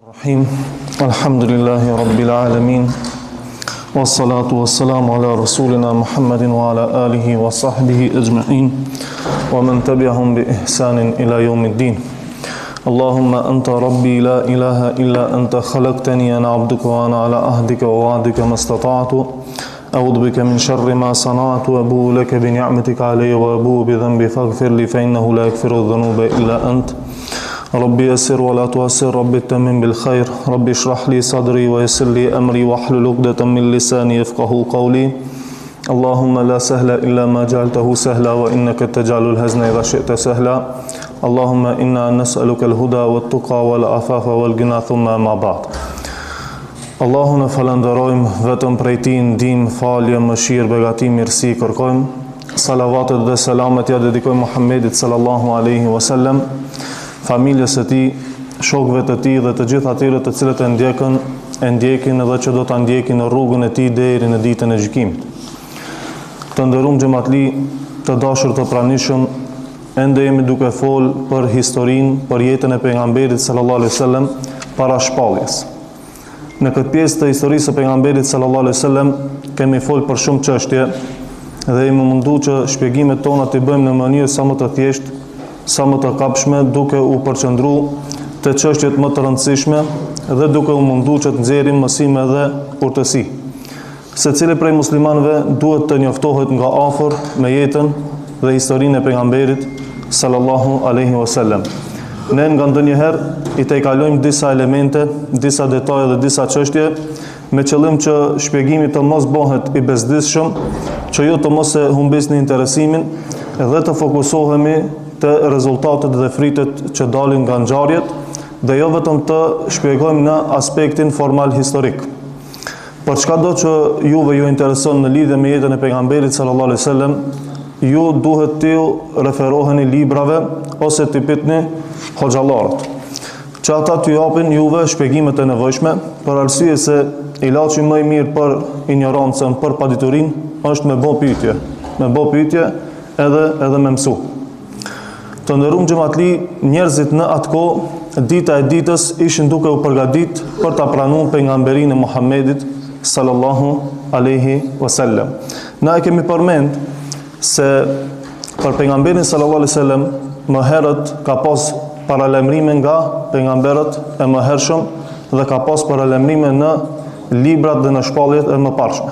Rahim. Alhamdulillahi Rabbil Alamin. Wassalatu wassalamu ala rasulina Muhammadin wa ala alihi wa sahbihi ajma'in wa man tabi'ahum bi ihsanin ila yawmiddin. Allahumma anta rabbi la ilaha illa anta khalaqtani ana 'abduka wa ana ala ahdika wa wa'dika mastata'tu a'udhu bika min sharri ma sana'tu wa abu'u laka bi ni'matika alayya wa abu'u bi dhanbi faghfir li fa innahu la yaghfiru dhunuba illa ant. ربي يسر ولا تعسر ربي تمم بالخير ربي اشرح لي صدري ويسر لي أمري واحلل عقدة من لساني يفقهوا قولي اللهم لا سهل إلا ما جعلته سهلا وإنك تجعل الحزن إذا شئت سهلا اللهم إنا نسألك الهدى والتقى والعفاف والغنى ثم ما بعد Allahun e falenderojmë, vetëm prej Tij ndihmë, falje, mëshirë, begati, mirësi kërkojmë. Salavatet dhe selamet ja dedikojmë Muhammedit sallallahu alaihi wasallam, familjes së tij, shokëve të tij dhe të gjithë atyre të cilët e ndjekin edhe që do ta ndjekin në rrugën e tij deri në ditën e gjykimit. Të nderuar xhamatli, të dashur të pranishëm, ende jemi duke fol për historinë, për jetën e pejgamberit sallallahu alaihi wasallam para shpalljes. Në këtë pjesë të historisë së pejgamberit sallallahu alaihi wasallam kemi fol për shumë çështje dhe jemi mundu që shpjegimet tona t'i bëjmë në mënyrë sa më të thjeshtë, sa më të kapshme, duke u përqendruar te çështjet më të rëndësishme dhe duke u mundu që të nxjerrim mësime dhe urtësi. Secili prej muslimanëve duhet të njoftohet nga afër me jetën dhe historinë e pejgamberit sallallahu alaihi wasallam. Ne nga ndonjëherë i tejkalojmë disa elemente, disa detaje dhe disa çështje me qëllim që shpjegimi të mos bëhet i bezdisshëm, që ju të mos e humbisni interesimin dhe të fokusohemi të rezultatet dhe fritet që dalin nga ngjarjet dhe jo vetëm të shpjegojmë në aspektin formal historik. Për çkado që juve ju intereson në lidhje me jetën e pejgamberit sallallahu alaihi wasallam, ju duhet të referoheni librave ose të pyetni hoxhallarët, që ata t'ju japin juve shpjegimet e nevojshme, për arsye se ilaçi më i mirë për ignorancën, për paditurinë është me bë pyetje, edhe me mësu. Të nderuar xhamatli, njerëzit në atë kohë, dita e ditës ishin duke u përgatit për ta pranuar pejgamberin e Muhammedit sallallahu alaihi wasallam. Na e kemi përmend se për pejgamberin sallallahu alaihi wasallam më herët ka pas paralajmërime nga pejgamberët e mëhershëm dhe ka pas paralajmërime në librat dhe në shpalljet e mëparshme.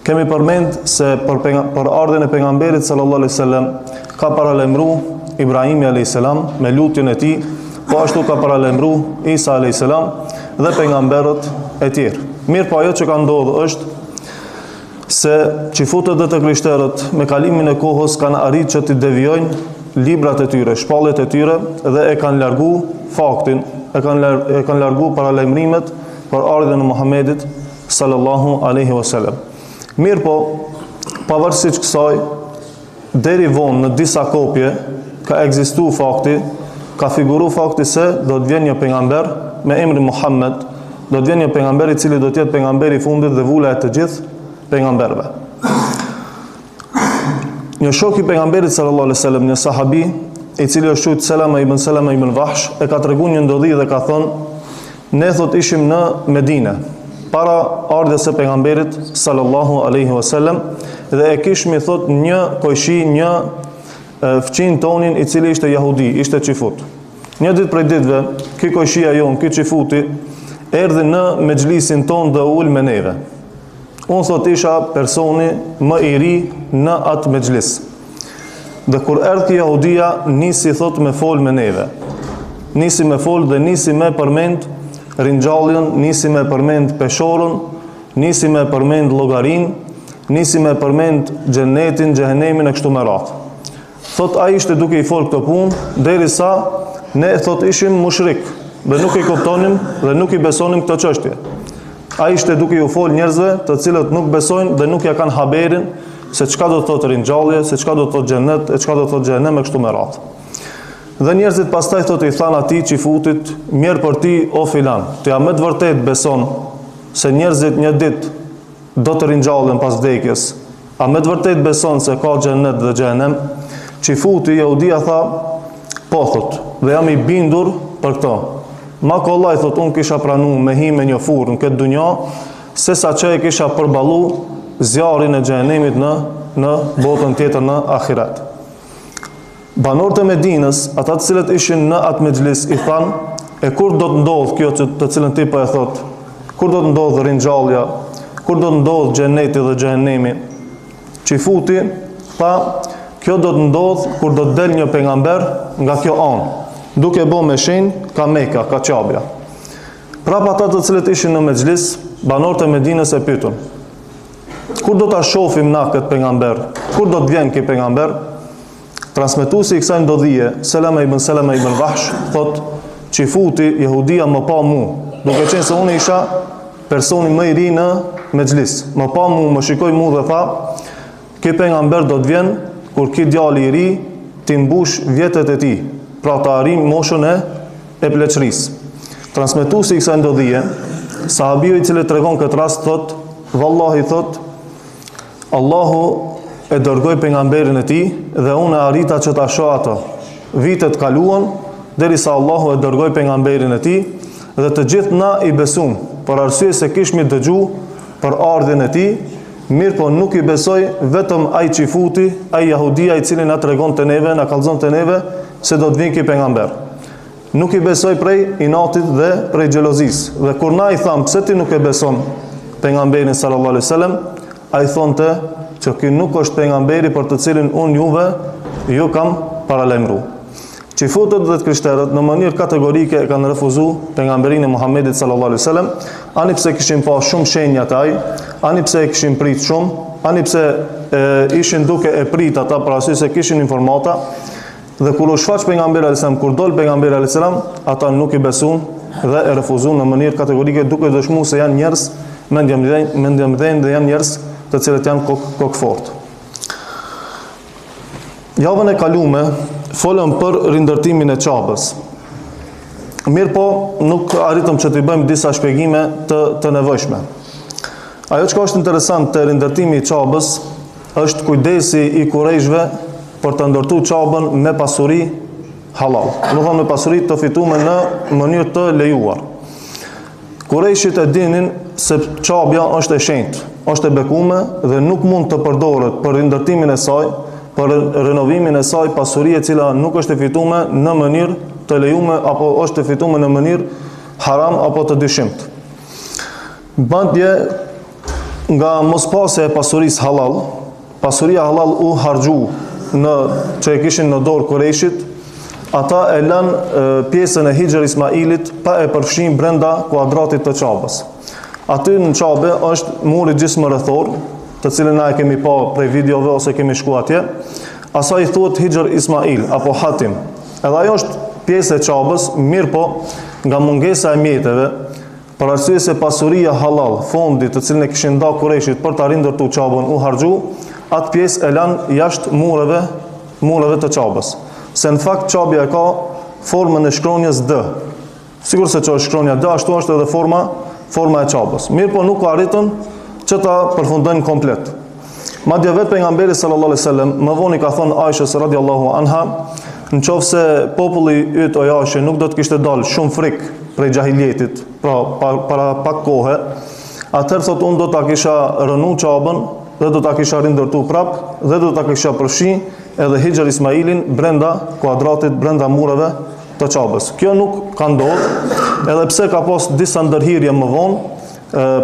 Kemi përmend se për ardhen e pejgamberit sallallahu alaihi wasallam ka paralajmëruar Ibrahimi a.s. me lutjen e tij, po ashtu ka paralajmëruar Isa a.s. dhe pejgamberët e tjerë. Mirë, po ajo që ka ndodhur është se çifutët dhe të krishterët me kalimin e kohës kanë arritur që të devijojnë librat e tyre, shpalljet e tyre dhe e kanë larguar faktin, e kanë larguar paralajmërimet për ardhen e Muhamedit sallallahu alaihi wasallam. Mirë, po pavarësisht kësaj, deri vonë në disa kopje ka ekzistuar fakti, ka figuruar fakti se do të vjen një pejgamber me emrin Muhammed, do të vjen një pejgamber i cili do të jetë pejgamberi i fundit dhe vula e të gjithë pejgamberëve. Një shok i pejgamberit sallallahu alaihi wasallam, një sahabi i cili është quajtur Selama ibn Wahsh, e ka treguar një ndodhi dhe ka thënë: ne thot ishim në Medinë para ardhes së pejgamberit sallallahu alaihi wasallam dhe e kishmi thot një kojshi, një fëqin tonin i cili ishte jahudi, ishte qifut. Një ditë prej ditëve, ky kojshia jon, ky qifuti, erdhi në mexhlisin ton dhe ul me neve. Unë thot isha personi më i ri në atë mexhlis. Dhe kur erdhi jahudia, nisi thot me fol me neve. Nisi me fol dhe nisi me përmend ringjalljen, nisi me përmend peshorën, nisi me përmend llogarin, nisi me përmend xhenetin, xhehenemin e kështu me radhë. Thot ai ishte duke i fol këtë punë derisa ne thot ishim mushrik dhe nuk i kuptonim dhe nuk i besonim këtë çështje. Ai ishte duke i fol njerëzve të cilët nuk besojnë dhe nuk ja kanë haberin se çka do të thotë ringjallje, se çka do të thotë xhenet, e çka do të thotë xhenem e kështu me radhë. Dhe njerëzit pastaj thot i thanë atij qifutit: mirë për ti o filan, ti a me të vërtet beson se njerëzit një ditë do të ringjallen pas vdekjes? A me të vërtet beson se ka xhenet dhe xhenem? Qifuti jahudia tha: po thot, dhe jam i bindur për këto. ma kollaj thot unë kisha pranu me hi me një furrë në këtë dunja, se sa që e kisha përballu zjarin e xhenemit në botën tjetër në ahiret. Banorët e Medinës, ata të cilët ishin në atë mexhlis, i thanë, e kur do të ndodh kjo të cilën ti po e thot? Kur do të ndodh ringjallja? Kur do të ndodh xheneti dhe xhenemi? Qifuti tha, kjo do të ndodh kur do të del një pejgamber nga kjo anë, duke bë me shenjë ka Mekka, ka Qabja. Prapa ata të cilët ishin në mexhlis, banorët e Medinës e pyetën, kur do ta shohim na këtë pejgamber? Kur do të vjen ky pejgamber? Transmetuesi i kësaj ndodhie, Selama ibn Wahsh, thot, qifuti jehudia më pa mu, duke qenë se unë isha personi më i ri në mexhlis. Më pa mu, më shikoi mu dhe tha, ky pejgamber do të vjen kur ky djali i ri ti mbush vjetët e tij, pra të arrijë moshën e pleqërisë. Transmetuesi i kësaj ndodhie, sahabiu i cili tregon këtë rast, thot, vallahi thot, Allahu e dërgoi pejgamberin e tij dhe unë arrita që ta shoh atë. Vitet kaluan derisa Allahu e dërgoi pejgamberin e tij dhe të gjithë na i besum, për arsye se kishmi dëgju për ardhin e tij, mirë po nuk i besoj vetëm ai qifuti, ai jahudia i cili na tregon te neve, na kallzon te neve se do të vinë ky pejgamber. Nuk i besoj prej inatit dhe prej xhelozisë. Dhe kur na i tham pse ti nuk e beson pejgamberin sallallahu alaihi wasallam, ai thonte që ky nuk është pejgamberi për të cilin unë juve ju kam paralajmëruar. Qifutët dhe të krishterët në mënyrë kategorike e kanë refuzuar pejgamberin e Muhamedit sallallahu alaihi wasallam, ani pse kishin pa shumë shenja të ai, ani pse e kishin prit shumë, ani pse ishin duke e prit ata për arsye se kishin informata, dhe kur u shfaq pejgamberi alaihi salam, kur dol pejgamberi alaihi salam, ata nuk i besuan dhe e refuzuan në mënyrë kategorike, duke dëshmuar se janë njerëz mendjemdhenj dhe janë njerëz të cilët janë kokë fort. Javën e kalume folëm për rindërtimin e Qabës. Mirë po, nuk arritëm që të i bëjmë disa shpjegime të nevojshme. Ajo që ka është interesant të rindërtimi i Qabës është kujdesi i kurejshve për të ndërtu Qabën me pasuri halal. Nuk thonë me pasuri të fitume në mënyrë të lejuar. Kurejshit e dinin se Qabja është e shenjtë, është e bekume dhe nuk mund të përdoret për rindërtimin e saj, për renovimin e saj pasuri e cila nuk është e fitume në mënyrë të lejume apo është e fitume në mënyrë haram apo të dyshimt. Bandje nga mospasja e pasurisë halal, pasuria halal u harxhu që e kishin në dorë Kurejshit, ata e lanë pjesën e Hijr Ismailit pa e përfshin brenda kuadratit të Qabës. Aty në Qabë është muri gjysmërrethor, të cilën na e kemi pa prej videove ose kemi shku atje. Asaj thuhet Hijr Ismail apo Hatim. Edhe ajo është pjesë e Qabës, mirë po nga mungesa e mjeteve, për arsye se pasuria halal, fondi të cilën e kishin nda Kurejshit për ta rindërtu Qabën u harxhu, atë pjesë e lanë jashtë mureve të Qabës. Se në fakt Qabja e ka formën e shkronjës D. Sigur se që është shkronja D, ashtu është edhe forma e Qabës. Mirë po nuk arritën që ta përfundojnë komplet. Madje vetë pejgamberi sallallahu alaihi wasallam më vonë ka thënë Aishës radhiyallahu anha, nëse populli yt o Jashe nuk do të kishte dalë shumë frikë prej xahiljetit, pra para pak kohe, atëherë thotë unë do ta kisha rënë Qabën dhe do ta kisha rindërtu prap dhe do ta kisha përfshi edhe Hijr Ismailin brenda kuadratit, brenda mureve të Qabës. Kjo nuk ka ndodhur, edhe pse ka pas disa ndërhirje më vonë,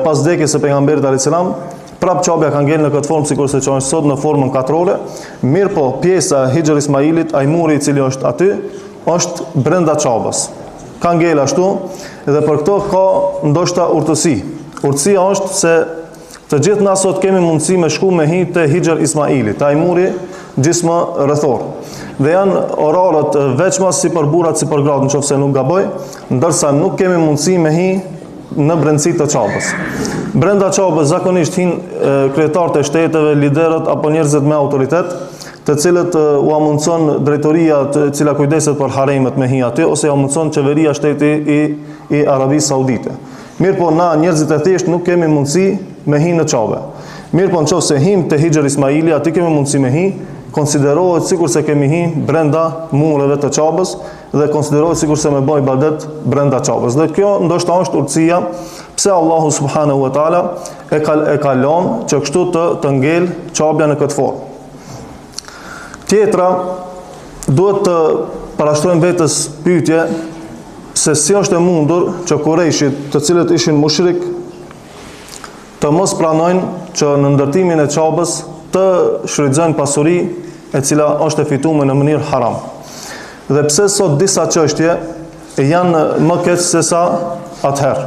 pas vdekjes së pejgamberit alayhis salam, prap Qabja ka ngel në këtë formë sikurse që është sot në formën katrore. Mirë po, pjesa e Hijr Ismailit, ai muri i cili është aty, është brenda Qabës. Ka ngel ashtu dhe për këto ka ndoshta urtësi. Urtësia është se të gjithë na sot kemi mundësi me shku me hi te Hijr Ismailit, ai muri gjysmërrethor. Dhe janë orarët veçma si për burrat si për gratë, nëse nuk gaboj, ndërsa nuk kemi mundësi me hi në brendësi të Qabës. Brenda Qabës zakonisht hin kryetarët e shteteve, liderët apo njerëzit me autoritet, të cilët u amundson drejtoria e cila kujdeset për haremet me hi aty, ose u amundson qeveria shteti i Arabisë Saudite. Mirë po na njerëzit e thjesht nuk kemi mundësi me hi në Qabë. Mirë po nëse him te Hijr Ismaili, aty kemi mundësi me hi, konsiderohet sikur se kemi hi brenda mureve të Qabës dhe konsiderohet sikur se me bë ibadet brenda çapës. Dhe kjo ndoshta është urtësia pse Allahu subhanahu wa taala e ka lënë që kështu të ngel çapja në këtë formë. Tjetra, duhet të parashtrojmë vetës pyetje se si është e mundur që Kurejshit, të cilët ishin mushrik, të mos pranojnë që në ndërtimin e çapës të shfrytëzojnë pasuri e cila është e fituar në mënyrë haram. Dhe pse sot disa çështje janë më keq se sa atëherë.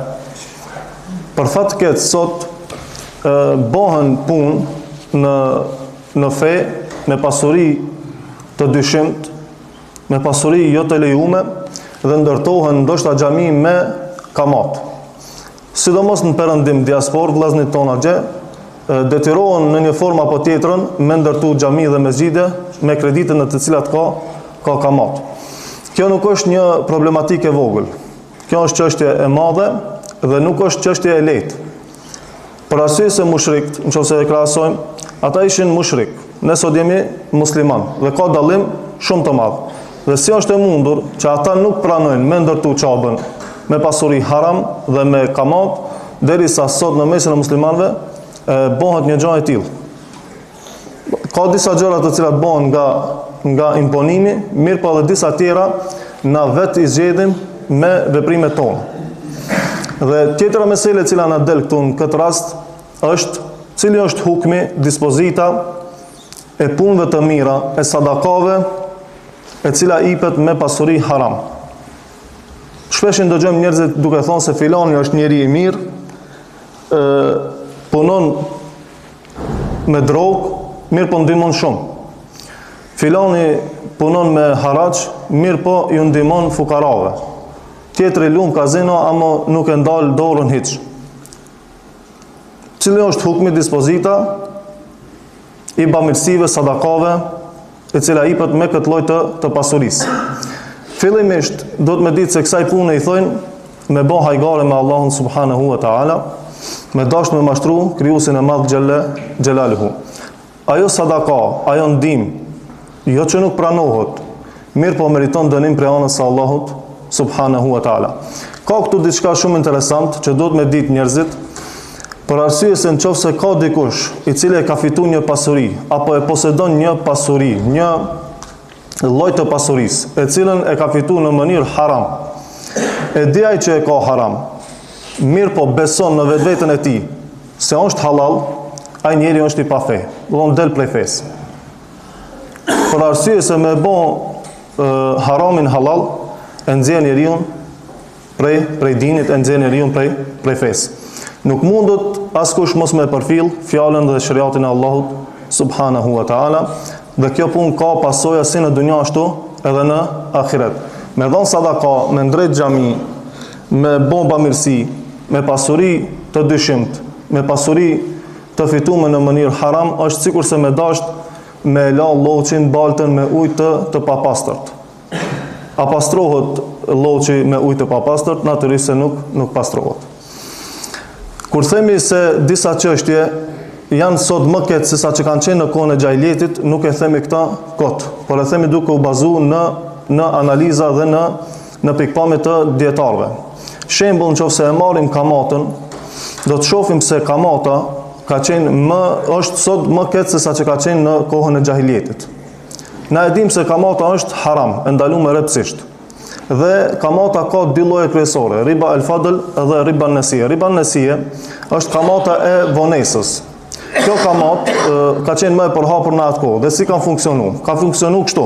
Për fat keq sot bëhen punë në fe me pasuri të dyshimt, me pasuri jo të lejume, dhe ndërtohen ndoshta xhami me kamat. Sidomos në perëndim diaspor, vllazërit tonë atje detyrohen në një formë apo tjetrën me ndërtu xhami dhe mesgjide me kredite në të cilat ka kamat. Kjo nuk është një problematikë e vogël. Kjo është çështje e madhe dhe nuk është çështje e lehtë. Për arsye se mushrikët, nëse e krahasojmë, ata ishin mushrik. Ne sot jemi musliman dhe ka dallim shumë të madh. Dhe si është e mundur që ata nuk pranojnë me ndërtu çapën me pasuri haram dhe me kamat, derisa sot në mesin e muslimanëve bëhet një gjë e tillë. Ka disa gjëra të cilat bëhen nga imponimi, mirë po edhe disa tjera na vetë i zgjedhim me veprimet tona. Dhe tjetra mesele e cila na del këtu në këtë rast është cili është hukmi, dispozita e punëve të mira, e sadakave, e cila ipet me pasuri haram. Shpesh ndëgjojmë njerëzit duke thonë se filani është njeri i mirë, punon me drogë, mirë po ndihmon shumë. Filani punon me haraç, mirë po ju ndihmon fukarave. Tjetri lum kazino, ama nuk e ndal dorën hiç. Cili është hukmi, dispozita i bamirësive, sadakave, e cila ipet me këtë lloj të pasurisë. Fillimisht do të më ditë se kësaj pune i thojnë me bë hajgare me Allahun subhanahu wa taala, me dashur me mashtru krijuesin e madh xhelaluhu. Ajo sadaka, ajo ndihmë, jo që nuk pranohet, mirë po meriton dënim prej anës së Allahut subhanahu wa taala. Ka këtu diçka shumë interesant që duhet me ditë njerëzit, për arsye se nëse ka dikush i cili e ka fituar një pasuri apo e posedon një pasuri, një lloj të pasurisë, e cilën e ka fituar në mënyrë haram, e di ai që e ka haram, mirë po beson në vetveten e tij se është halal, ai njeri është i pa fe, do të del prej fesë. Për arsye se me bë haramin halal, e nxjerr njeriu prej dinit, e nxjerr njeriu prej fesë. Nuk mundot askush mos me përfill fjalën dhe shariatin e Allahut subhanahu wa taala, dhe kjo punë ka pasoja si në dunja ashtu edhe në ahiret. Me dhon sadaka, me ndrejt xhami, me bën bamirësi, me pasuri të dyshimt, me pasuri të fituar në mënyrë haram, është sikurse me dasht me la lloçin baltën me ujë të papastërt. A pastrohet lloçi me ujë të papastërt? Natyrisht se nuk pastrohet. Kur themi se disa çështje janë sot më keq se sa që kanë qenë në kohën e xhahilietit, nuk e themi këtë kot, por e themi duke u bazuar në analiza dhe në pikpamje të dietarëve. Shembull, nëse e marrim kamatën, do të shohim se kamata ka qenë është sot më keq se sa që ka qenë në kohën e xhahilietit. Na e dim se kamata është haram, e ndaluar rreptësisht. Dhe kamata ka dy lloje kryesore, riba al-fadl dhe riba an-nasiye. Riba an-nasiye është kamata e vonesës. Kjo kamat ka qenë më e përhapur në atë kohë dhe si ka funksionuar? Ka funksionuar kështu.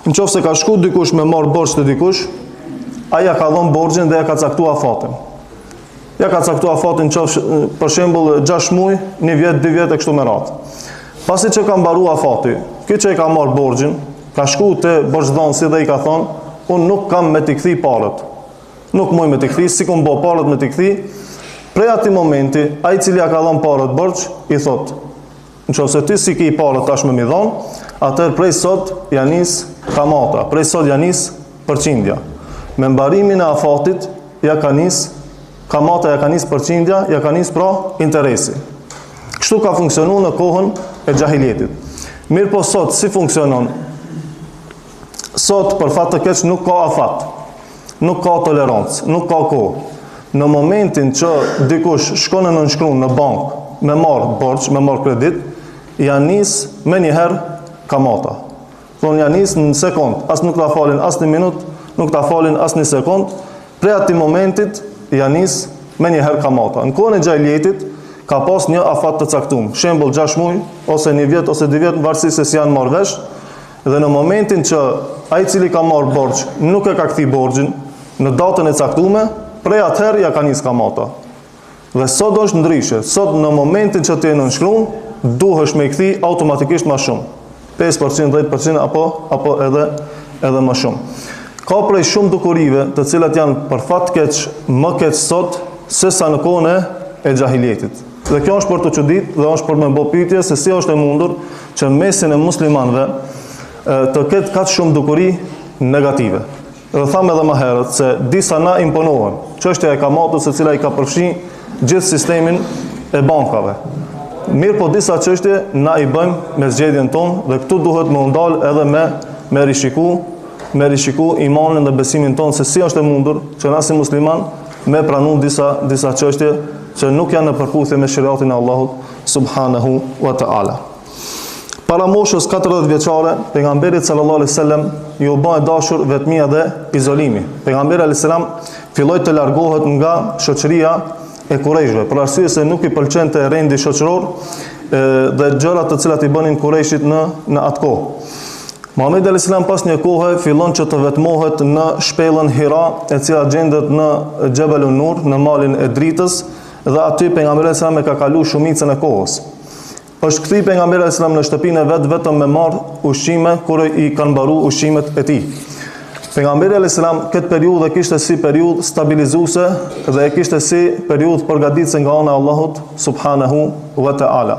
Nëse ka shku dikush me marr borxh të dikush, ai ja ka dhënë borxhin dhe ja ka caktuar afatin. Ja ka caktuar afatin për shembull 6 muaj, 1 vjet, 2 vjet e kështu me radhë. Pasi që ka mbaruar afati, ky që i ka marr borxhin, ka shku te borxhdhënësi dhe i ka thonë: unë nuk kam me t'i kthi parët. Nuk muj me t'i kthi, si kum bo parët me t'i kthi. Prej ati momenti, ai cili ja ka dhënë parët borxh, i thot: nëse ti si ki parët tashmë mi dhon, atëherë prej sot ja nis kamata, prej sot ja nis përqindja. Me mbarimin e afatit, ja ka nis kamata, ja ka nis përqindja, ja ka nis pra interesi. Kështu ka funksionuar në kohën e xahilietit. Mirë po sot si funksionon? Sot për fat të keq nuk ka afat, nuk ka tolerancë, nuk ka kohë. Në momentin që dikush shkon në nënshkruan në bankë me marr borxh, me marr kredit, ja nis me njëherë kamata. Thonë ja nis në sekond, as nuk ta falin as në minutë, nuk ta falin as në sekond, prej atij momentit ja nis me njëherë kamata. Në kohën e xahilietit ka pas një afat të caktuar, shembull 6 muaj ose 1 vjet ose 2 vjet, varësisht se si janë marrë vesh, dhe në momentin që ai i cili ka marrë borxh nuk e ka kthy borxhin në datën e caktuar, prej atëherë ja ka nis kamata. Dhe sot është ndryshe. Sot në momentin që ti e nënshkruan, duhesh me i kthy automatikisht më shumë. 5%, 10% apo edhe më shumë. Ka prej shumë dukurive të cilat janë për fat keq më keq sot se sa në kohën e xahilietit. Dhe kjo është për të çudit dhe është për me bë pyetje se si është e mundur që mesin e muslimanëve të ketë kaq shumë dukuri negative. Dhe thamë edhe më herët se disa na imponohen. Çështja e kamatës, e cila i ka përfshi gjithë sistemin e bankave. Mirë po disa çështje na i bëjmë me zgjedhjen tonë dhe këtu duhet më ndal edhe me rishiku imanin dhe besimin tonë se si është e mundur që na si musliman me pranu disa çështje që nuk janë në përputhje me shariatin e Allahut subhanahu wa ta'ala. Para moshës 40 vjeçare, pejgamberit sallallahu alaihi wasallam ju bë dashur vetmia dhe izolimi. Pejgamberi alaihi salam filloi të largohet nga shoqëria e Kurajshëve, për arsye se nuk i pëlqente rendi shoqëror dhe gjërat të cilat i bënin Kurajshit në atë kohë. Muhamedi alayhis salam pas një kohe fillon që të vetmohet në shpellën Hira, e cila gjendet në Xhebalun Nur, në malin e dritës, dhe aty pejgamberi alayhis salam e ka kaluar shumicën e kohës. Është kthy pejgamberi alayhis salam në shtëpinë e vet vetëm me marr ushqime kur i kanë mbaruar ushqimet e tij. Pejgamberi alayhis salam këtë periudhë kishte si periudhë stabilizuese dhe e kishte si periudhë përgatitëse nga ana e Allahut subhanahu wa ta'ala.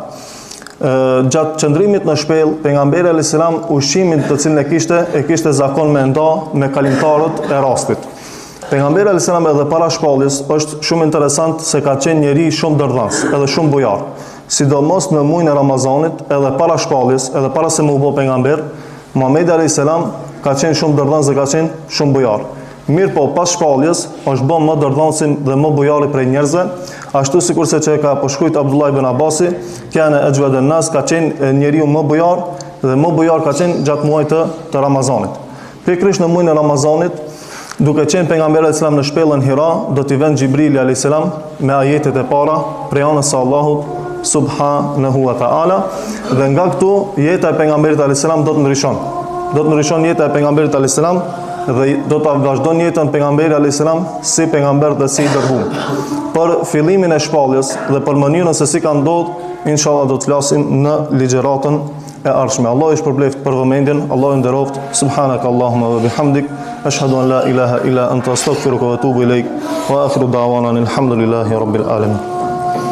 Gjatë qëndrimit në shpellë, pejgamberi alayhis salam ushqimin të cilin e kishte zakon me nda me kalimtarët e rastit. Pejgamberi alayhis salam edhe para shpalljes është shumë interesant se ka qenë njeri shumë dërdhans, edhe shumë bujar. Sidomos në muajin e Ramazanit, edhe para shpalljes, edhe para se më u bë pejgamber, Muhamedi alayhis salam ka qenë shumë dërdhans dhe ka qenë shumë bujar. Mirë po, pas shpalljes, është bën më dërdhansin dhe më bujari prej njerëzve, ashtu sikurse që ka përshkruajtur Abdullah ibn Abbasi, kana ajwadan nas, ka qenë njeriu më bujar dhe më bujar ka qenë gjatë muajit të Ramazanit. Pikërisht në muajin e Ramazanit, duke qenë pejgamberi alayhis salam në shpellën Hira, do t'i vend Xhibrili alayhis salam me ajetet e para prej anës së Allahut subhanahu wa ta'ala, dhe nga këtu jeta e pejgamberit alayhis salam do të ndryshon. Do të ndryshon jeta e pejgamberit alayhis salam dhe do ta vazhdon jetën pejgamberi alayhis salam si pejgamber dhe si dërguar. Për fillimin e shpalljes dhe për mënyrën se si ka ndodhur, inshallah do të flasim në ligjëratën e ardhshme. Allah i shpërbleft për vëmendjen, Allah i nderoft. Subhanakallahumma wa bihamdik, ashhadu an la ilaha illa anta astaghfiruka wa atubu ilaik, wa akhiru da'wana alhamdulillahi rabbil alamin.